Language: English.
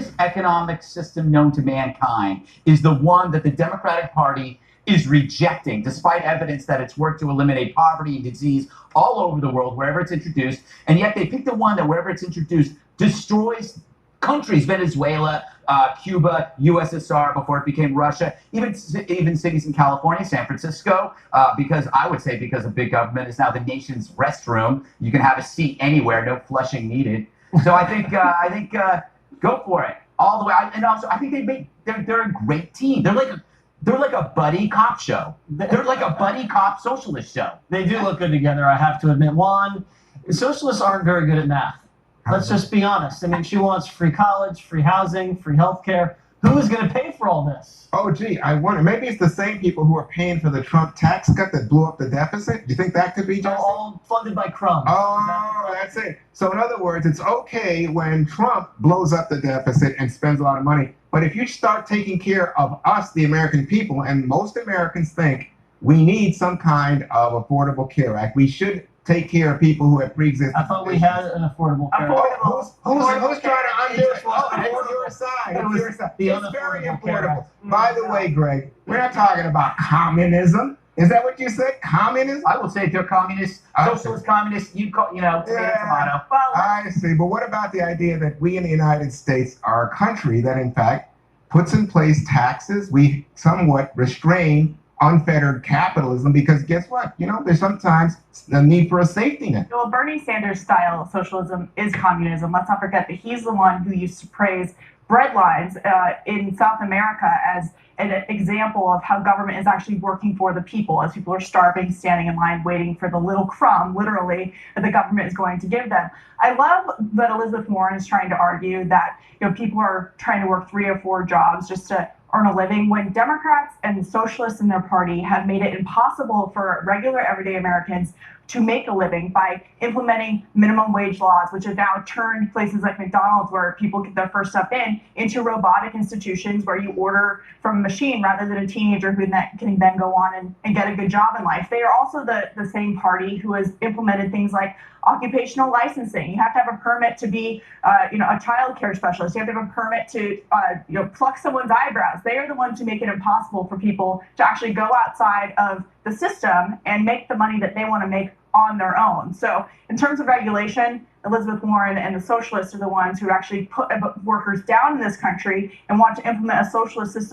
greatest economic system known to mankind is the one that the Democratic Party is rejecting, despite evidence that it's worked to eliminate poverty and disease all over the world, wherever it's introduced. And yet they pick the one that, wherever it's introduced, destroys countries: Venezuela, Cuba, USSR before it became Russia, even cities in California, San Francisco, because I would say because of big government is now the nation's restroom. You can have a seat anywhere, no flushing needed. So I think go for it all the way. And also, I think they're a great team. They're like a buddy cop show. They're like a buddy cop socialist show. They do look good together, I have to admit. Juan, socialists aren't very good at math. Let's just be honest. I mean, she wants free college, free housing, free healthcare. Who is going to pay for all this? Oh, gee, I wonder. Maybe it's the same people who are paying for the Trump tax cut that blew up the deficit. Do you think that could be just all funded by crumbs? Oh, that's it. So in other words, it's okay when Trump blows up the deficit and spends a lot of money. But if you start taking care of us, the American people, and most Americans think we need some kind of Affordable Care Act. We should take care of people who have pre-existing. I thought we had an Affordable Care Act. Who's trying to undo it? Oh, it's your side. It's your side. It's very affordable. By the way, Greg, we're not talking about communism. Is that what you said? Communism? I will say if they're communists, socialist communists, tomato, tomato. Well, I see. But what about the idea that we in the United States are a country that, in fact, puts in place taxes? We somewhat restrain unfettered capitalism, because guess what? There's sometimes the need for a safety net. Well, Bernie Sanders' style socialism is communism. Let's not forget that he's the one who used to praise bread lines in South America as an example of how government is actually working for the people, as people are starving, standing in line, waiting for the little crumb, literally, that the government is going to give them. I love that Elizabeth Warren is trying to argue that people are trying to work 3 or 4 jobs just to earn a living, when Democrats and socialists in their party have made it impossible for regular everyday Americans to make a living by implementing minimum wage laws, which have now turned places like McDonald's, where people get their first step into robotic institutions where you order from a machine rather than a teenager who can then go on and get a good job in life. They are also the same party who has implemented things like occupational licensing. You have to have a permit to be a child care specialist. You have to have a permit to pluck someone's eyebrows. They are the ones who make it impossible for people to actually go outside of the system and make the money that they want to make on their own. So in terms of regulation, Elizabeth Warren and the socialists are the ones who actually put workers down in this country and want to implement a socialist system